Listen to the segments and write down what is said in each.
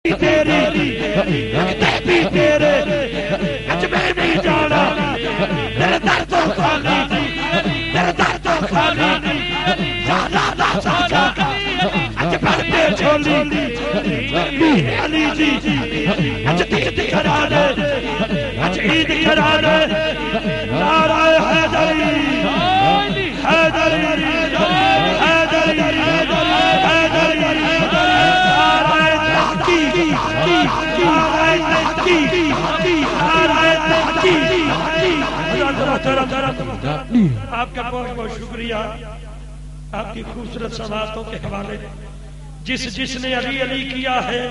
تیری بھی تیرے اج میں نہیں جانا میرے در تو خالی میرے در تو خالی سادہ سادہ اج بھر پہ چھولی علی جی اج عید کرانے اج عید کرانے نعرہ حیدری حیدری حیدری آپ کا بہت بہت شکریہ آپ کی خوبصورت سماعتوں کے حوالے جس نے علی علی کیا ہے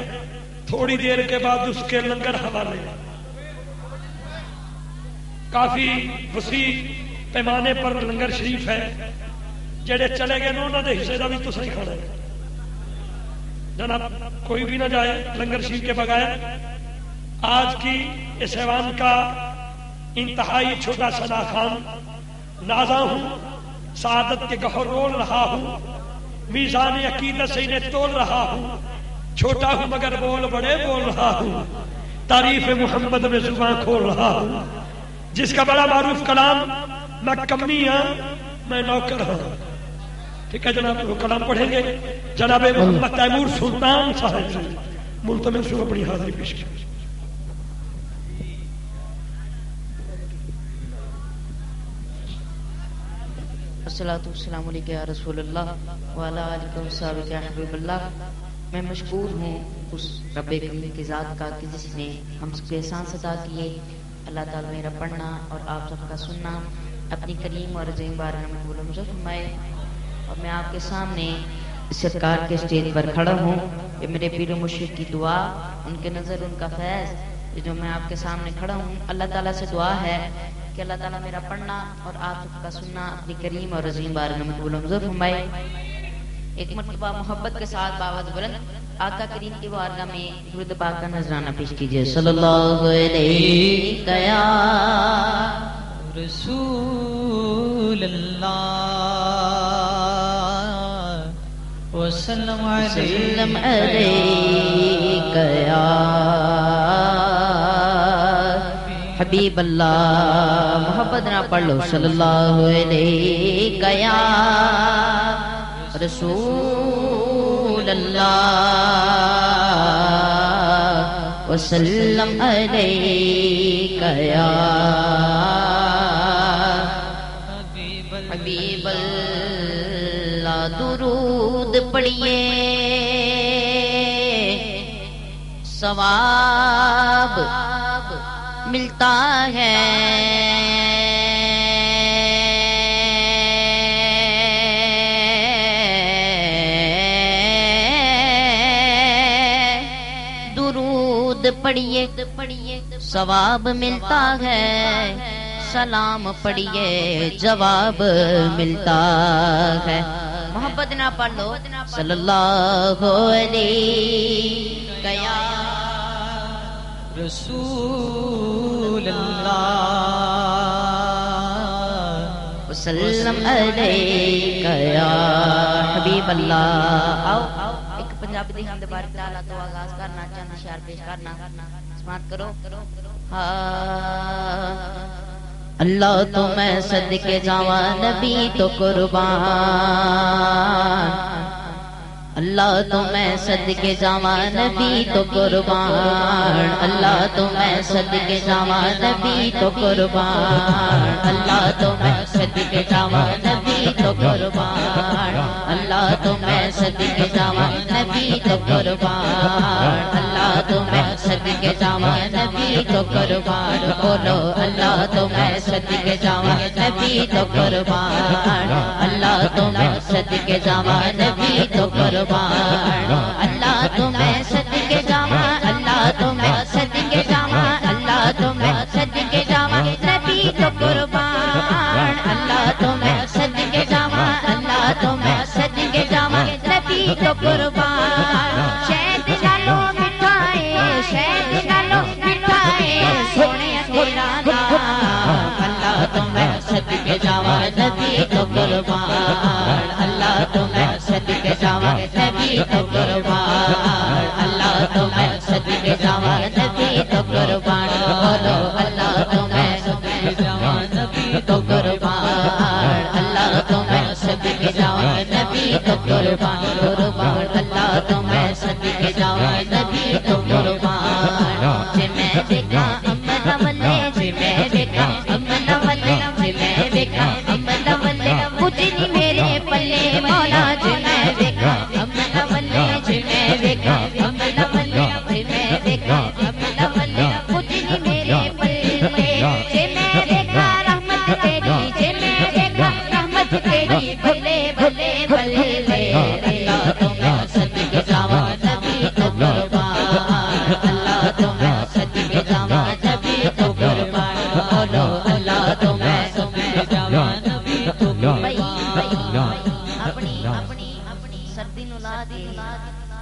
تھوڑی دیر کے بعد اس کے لنگر حوالے کافی وسیع پیمانے پر لنگر شریف ہے جڑے چلے گئے انہوں نے حصے کا بھی تو صحیح کھانا ہے جناب کوئی بھی نہ جائے لنگر شریف کے بغیر آج کی اس ایوان کا انتہائی چھوٹا سا خان نازا ہوں سعادت کے گہر رول رہا ہوں میزان عقیدت سے انہیں تول رہا ہوں چھوٹا ہوں مگر بول بڑے بول رہا ہوں تعریف محمد میں زبان کھول رہا ہوں جس کا بڑا معروف کلام میں کمی ہوں میں نوکر ہوں ٹھیک ہے جناب وہ کلام پڑھیں گے جناب محمد تیمور سلطان صاحب ملتمس سے اپنی حاضری پیش کریں الصلاۃ والسلام علیکم یا رسول اللہ وعلی آلہ وصحبہ یا حبیب اللہ. میں مشکور ہوں اس رب کریم کی ذات کا کہ جس نے ہم سب کے احسان عطا کیے. اللہ تعالیٰ میرا پڑھنا اور آپ سب کا سننا اپنی کریم اور عظیم بارگاہ میں قبول و منظور فرمائے. اور میں آپ کے سامنے سرکار کے اسٹیج پر کھڑا ہوں. یہ میرے پیر و مرشد کی دعا ان کے نظر ان کا فیض جو میں آپ کے سامنے کھڑا ہوں. اللہ تعالیٰ سے دعا ہے کہ اللہ تعالیٰ میرا پڑھنا اور آپ سب کا سننا اپنی کریم اور عظیم بارگاہ میں قبول و منظور فرمائے. ایک مرتبہ محبت کے ساتھ باوز بلند آقا کریم کی بارگاہ میں درود پاک کا نذرانہ پیش کیجیے. صلی اللہ علیہ یا رسول اللہ وسلم علیک یا حبیب اللہ. محبت نہ پڑھ لو. صلی اللہ علیہ یا رسول اللہ وسلم علیک یا حبیب اللہ. درود پڑھیے ثواب ملتا ہے درود پڑھیے ثواب ملتا ہے سلام پڑھیے جواب ملتا ہے. محبت نہ پڑھ لو. صلی اللہ علیہ یا رسول اللہ وسلم علیک یا حبیب اللہ. آؤ ایک پنجابی دی حمد بارک تعالیٰ تو آغاز کرنا چند اشعار پیش کرنا. سماعت کرو. اللہ تو میں صدقے جاواں نبی تو قربان. اللہ تو میں صدقے جاواں نبی تو قربان. اللہ تو میں صدقے جاواں نبی تو قربان. اللہ تو میں صدقے جاواں نبی تو قربان. اللہ تو میں صدقے جاواں نبی تو قربان. اللہ تو میں صدقے جاواں نبی تو قربان. بولو اللہ تو میں صدقے جاواں نبی تو قربان. اللہ تو میں صدقے جاواں نبی تو قربان. اللہ تو میں صدقے جاواں. اللہ تو میں صدقے جاواں. اللہ تو میں صدقے جاواں نبی تو قربان. اللہ تو میں صدقے جاواں. اللہ تو میں صدقے جاواں نبی تو قربان. شہد نالو مٹھائے شہد نالو مٹھائے سونے تیرا نام. اللہ تو میں صدقے جاواں نبی تو قربان. اللہ تو میں صدقے جاواں نبی تو قربان. اللہ تو میں صدقے جاواں نبی تو قربان بولو اللہ تو میں صدقے جاواں نبی تو قربان اللہ تو میں صدقے جاواں نبی تو قربان قربان اللہ تو میں صدقے جاواں نبی تو قربان جے میں دیکھا امنا والے جے میں دیکھا امنا والے جے میں دیکھا امنا والے کچھ نہیں میرے پلے مولا جے میں دیکھا امنا والے جے میں دیکھا امنا والے جے میں دیکھا امنا والے کچھ نہیں میرے پلے جے میں دیکھا رحمت تیری جے میں دیکھا رحمت تیری بلے بلے بلے اللہ تو میں صدقے جاواں نبی تو قربان اللہ تو میں صدقے جاواں نبی تو قربان بولو اللہ تو میں صدقے جاواں نبی تو قربان اپنی سردی نو لا دے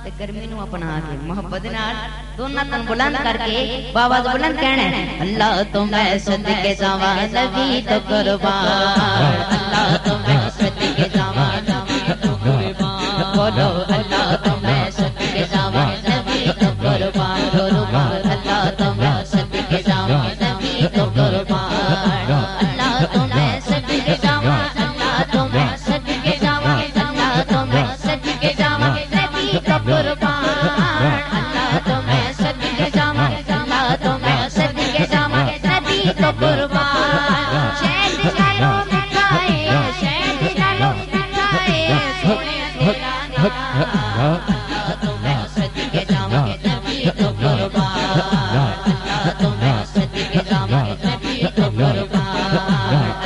تے گرمی نو اپنا کے محبت نال دونوں تن بلند کر کے آواز بلند کہنا ہے اللہ تو میں صدقے جاواں نبی تو قربان اللہ تو میں صدقے جاواں نبی تو قربان بولو اللہ تو میں صدقے جاواں نبی تو قربان قربان اللہ تو میں صدقے جاواں نبی تو قربان اللہ تو میں صدقے جاواں اللہ تو میں صدقے جاواں اللہ تو میں صدقے جاواں نبی تو قربان اللہ تو میں صدقے جاواں اللہ تو میں صدقے جاواں نبی تو قربان شہد ڈالو مٹھائے شہد ڈالو مٹھائے سونے تیرا نام اللہ تو میں صدقے جاواں نبی تو قربان اللہ تو میں صدقے جاواں نبی تو قربان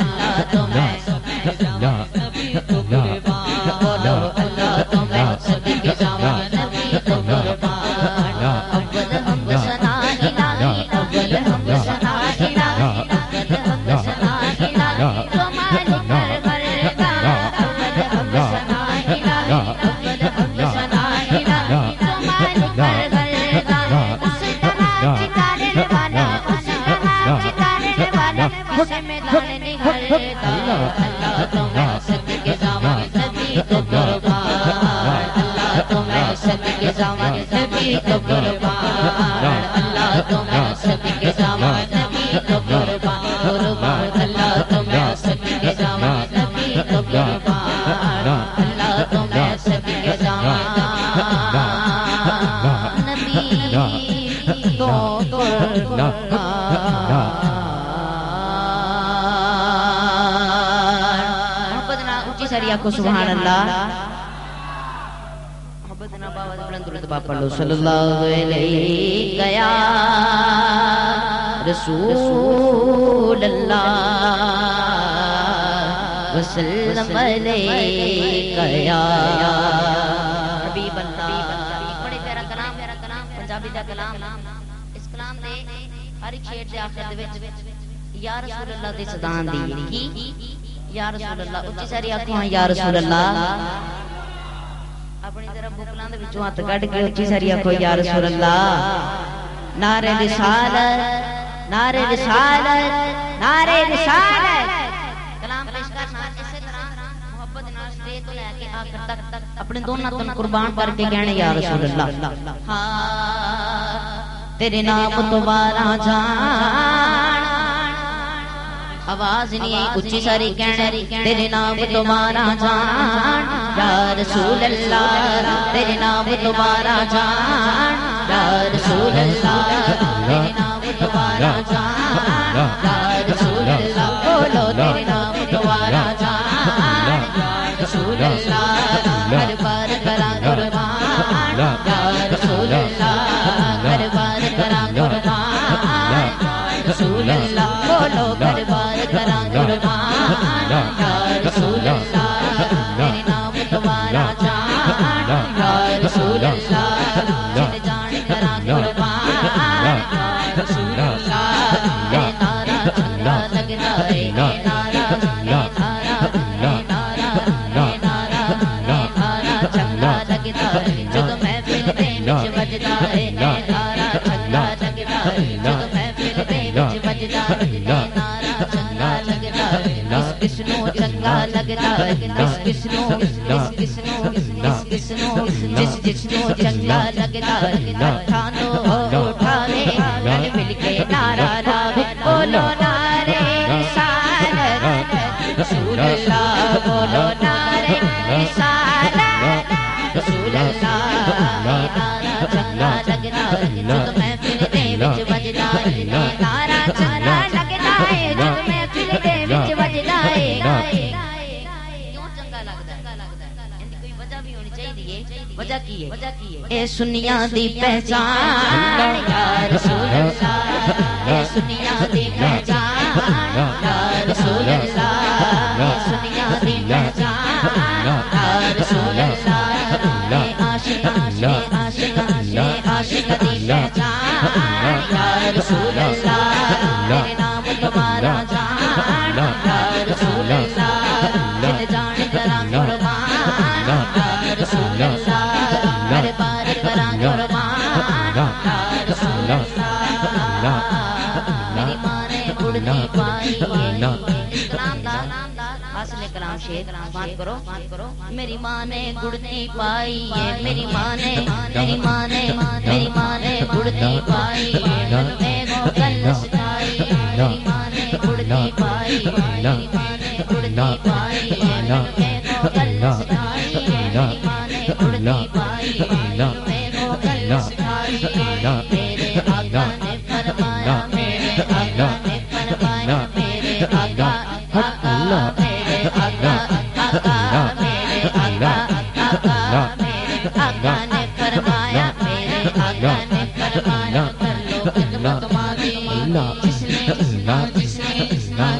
اللہ تو میں صدقے جاواں نبی تو قربان بولو اللہ تو میں صدقے جاواں نبی تو قربان اول ہم ثنا الہی اول ہم ثنا الہی اول ہم ثنا الہی تو مالک پروردگار اول ہم ثنا الہی اول ہم ثنا الہی تو مالک پروردگار اس طرح چکارنے والا اس طرح چکارنے والا اسے میدان نہرتا اللہ تو میں صدقے جاواں نبی تو قربان اللہ تو میں صدقے جاواں نبی تو قربان اللہ تو میں صدقے جاواں نبی تو قربان قربان اللہ تو میں صدقے جاواں نبی تو قربان اللہ تو میں صدقے جاواں نبی تو محبت نہ اونچی ساری آنکھوں سبحان اللہ محبت نہ باواز بلند درود پاک پڑھ لو صلی اللہ علیہ یا رسول اللہ وسلم علیہ یا حبیب اللہ بڑے پیارا کلام پنجابی دا کلام اس کلام دے ہر ایک شعر دے آخر دے وچ یا رسول اللہ دی صداں دی کی یا رسول اللہ اونچی ساری آنکھوں یا رسول اللہ اپنی ذرا بکلاں دے وچوں ہاتھ کڈ کے اونچی ساری آنکھوں یا رسول اللہ نعرہ رسالت نعرہ رسالت نعرہ رسالت کلام پیش کرنا اسی طرح محبت نال شروع تو لے کے آخر تک اپنے دونوں تن قربان کر کے کہنے یا رسول اللہ ہاں تیرے نام تو بارہ جان آواز نہیں اچھی ساری کہنے تیرے نام تمہارا جان یا رسول اللہ تیرے نام تمہارا جان یا رسول اللہ تیرے نام تمہارا جان یا رسول اللہ بولو تیرے نام تمہارا جان یا رسول اللہ ہر بار کرا قربان یا رسول اللہ ہر بار کرا قربان رسول اللہ بولو ہر بار کرا قربان یا رسول اللہ تیرے نام تمہارا جان یا رسول اللہ جن جان کرا قربان یا رسول اللہ یہ نعرہ چنگا لگتا ہے یہ نعرہ چنگا لگتا ہے جب محفل دے وچ بجدا ہے نعرہ چنگا لگتا ہے جب محفل دے وچ بجدا ہے نعرہ چنگا لگتا ہے کس نو چنگا لگتا ہے کس نو جس نو چنگا لگتا ہے ٹھانو ہو لگدا ہے جد محفل دے وچ وجدا ہے نعرہ چنگا لگدا ہے جد محفل دے وچ وجدا ہے کیوں چنگا لگدا ہے اندی کوئی وجہ بھی ہونی چاہیے وجہ کی ہے اے سنیاں دی پہچان یا رسول اللہ اے سنیاں دی پہچان یا رسول اللہ اے سنیاں دی پہچان یا رسول اللہ اے عاشق عاشق عاشق دی پہچان یا رسول اللہ تیرے نام تمہارا جان یا رسول اللہ دل جان کراں قربان یا رسول اللہ میرے بار کراں قربان یا رسول اللہ میری ماں نے گڑتی پائی اس کلام دا حاصل کلام شیر بات کرو میری ماں نے گڑتی پائی میری ماں نے گڑتی پائی میں گو کل سکھائی میری ماں نے گڑتی پائی میری ماں نے گڑتی پائی میں گو کل سکھائی میری ماں نے گڑتی پائی میں گو کل سکھائی میرے آقا نے فرمایا میرے آقا نے فرمایا میرے آقا میرے آقا میرے آقا میرے آقا نے فرمایا میرے آقا نے فرمایا کر لو خدمت ماضی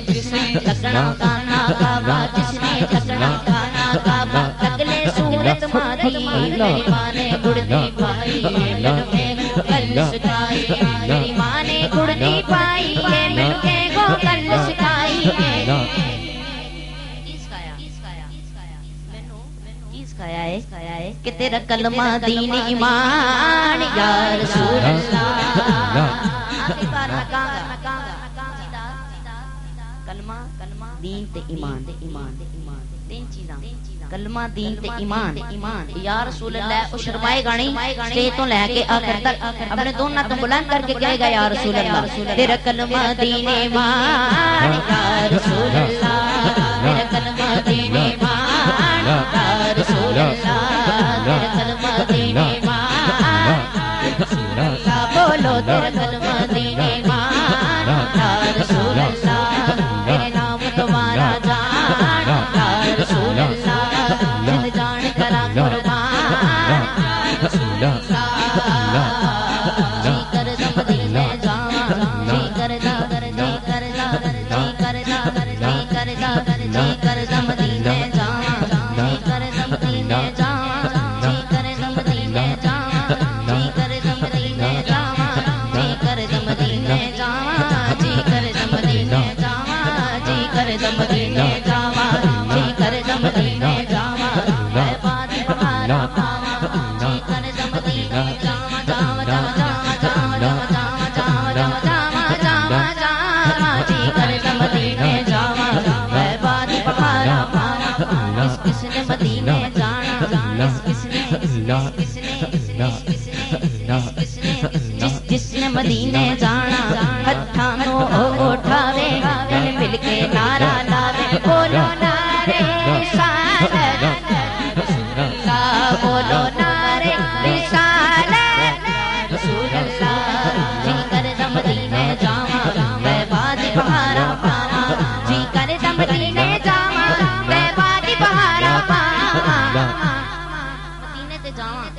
جس نے تکڑا گانا گاوا جس نے تکڑا گانا گاوا تکلے صورت ماضی میری ماں نے گڑتی پائی میں کل سکھائی میری ماں نے گڑتی پائی میں کو کل سکھائی کہ تیرا کلمہ دین ایمان یا رسول اللہ کلمہ دین تے ایمان تین چیزاں کلمہ دین تے ایمان یا رسول اللہ او شرمائے گا نہیں سٹیج تو لے کے آخر تک اپنے دونوں تو بلند کر کے کہے گا یا رسول اللہ تیرا کلمہ دین ایمان یا رسول اللہ تیرا کلمہ دین ایمان یا رسول اللہ تیرا کلمہ دین ایمان بولو تیرا کلمہ دین ایمان یا رسول اللہ تیرے نام تمہارا جان یا رسول اللہ دل جان کرا قربان جی کر دم دینے جاواں جی کر دا جی کر دا جی کر دا جی کر دا جی کر دم دینے جاواں جی کر دم دینے جاواں جی کر دم دینے جاواں جی کر دم دینے جاواں جی کر دم دینے جاواں جی کر دم دینے جاواں جی کر دم دینے جاواں جی کر دم دینے جاواں میں بات تمہارا پاواں جی کر دم دینے جاواں جاواں جاواں جاواں جاواں جاواں جاواں جاواں جاواں جی کر دم دینے جاواں میں بات تمہارا پاواں کس نے مدینے جانا جس نے مدینے جانا ہتھاں نو اٹھاوے گل مل کے نعرہ لاوے بولو نعرے رسالت بولو نعرے رسالت رسول اللہ جی کر دم مدینے جاواں میں باد بہارا پاواں جی کر دم مدینے جاواں میں باد بہارا پاواں مدینے تے جاواں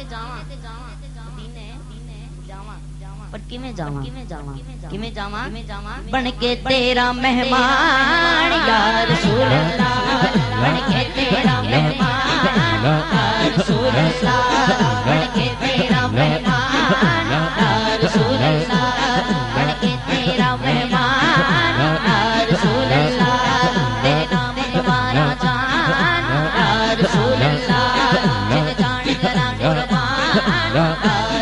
پر کیویں جاواں بن کے تیرا مہمان یا رسول اللہ بن کے تیرا مہمان یا رسول اللہ بن کے تیرا مہمان یا رسول اللہ بن کے تیرا مہمان یا رسول اللہ تیرے نام تمہارا جان یا رسول اللہ دل جان کراں قربان یا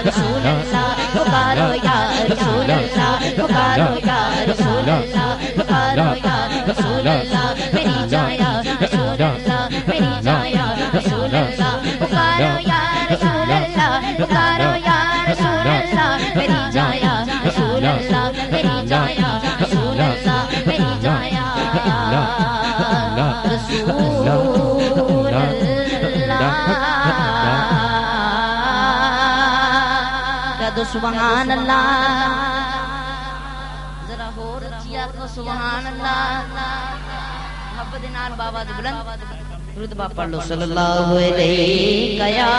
رسول اللہ پکارو یا رسول اللہ پکارو یا رسول اللہ پکارو یا رسول اللہ میری جایا رسول اللہ میری جایا رسول اللہ پکارو یا رسول اللہ پکارو یا رسول اللہ میری جایا رسول اللہ میری جایا رسول اللہ میری جایا رسول اللہ تو سبحان اللہ ذرا ہور اچھی آکھو سبحان اللہ محبت نال بابا دے بلند رتبہ پڑھ لو صلی اللہ علیہ یا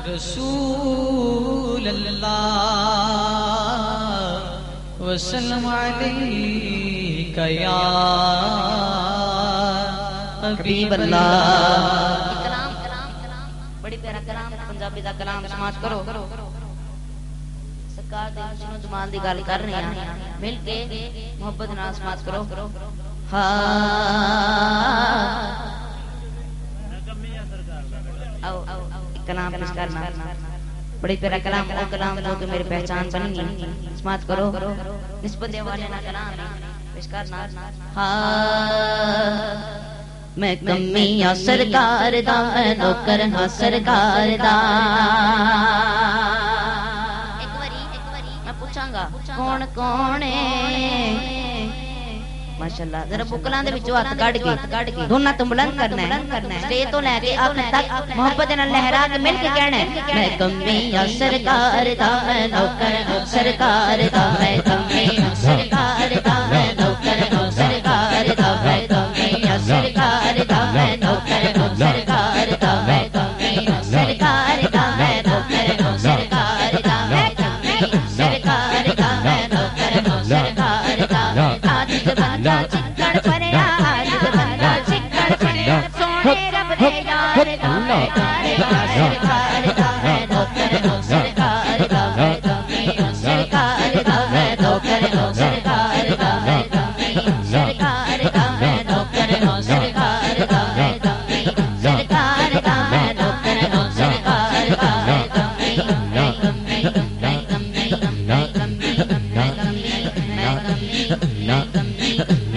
رسول اللہ وسلم علیک یا حبیب اللہ. کلام بڑی پیارا کلام پنجابی دا کلام سماج کرو سرکار دے حسن و جمال دی گل کر رہے ہیں مل کے محبت نال سماج کرو. کلام پیش کرنا بڑی پیارا کلام وہ کلام جو کہ میری پہچان بنی سماعت کرو نسبت والے نا کلام پیش کرنا. میں کمی یا سرکار دا میں نوکر ہاں سرکار دا. ایک واری میں پوچھاں گا کون کون ہے ماشاءاللہ ذرا بکلاں دے وچوں ہاتھ کڈ کے دونوں تو بلند کرنا ہے سٹیج تو لے کے آخر تک محبت نال لہرا کے مل کے کہنا ہے میں کمی یا سرکار دا میں نوکر سرکار دا میں کمی یا سرکار دا میں نوکر سرکار دا میں کمی یا سرکار دا میں نوکر سرکار دا میں کمی یا سرکار دا میں نوکر سرکار دا میں کمی سرکار دا میں نوکر سرکار دا عاجز بندہ چکڑ پڑیا عاجز بندہ چکڑ پڑیا سونے رب دے یار دا میں سرکار دا میں نوکر سرکار دا میں کمی سرکار دا میں نوکر سرکار دا میں کمی سرکار دا میں نوکر سرکار دا میں کمی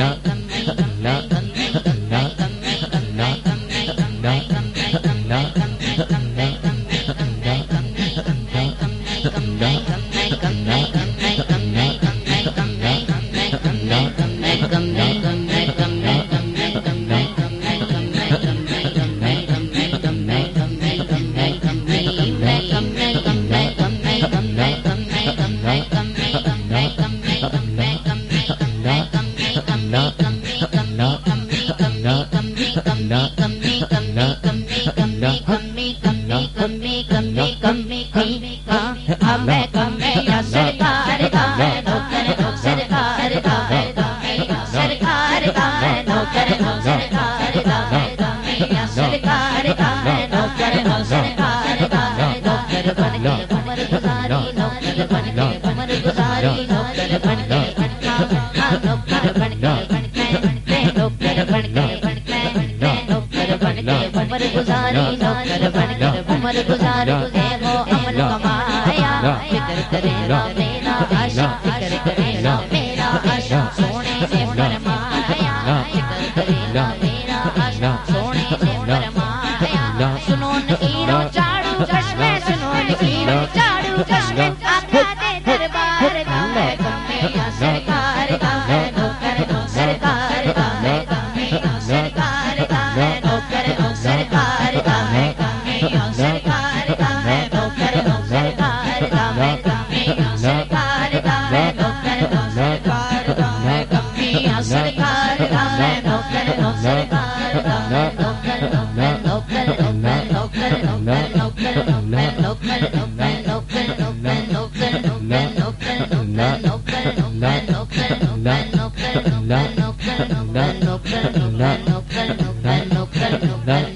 سرکار دا میں نوکر سرکار دا میں کمی نوکر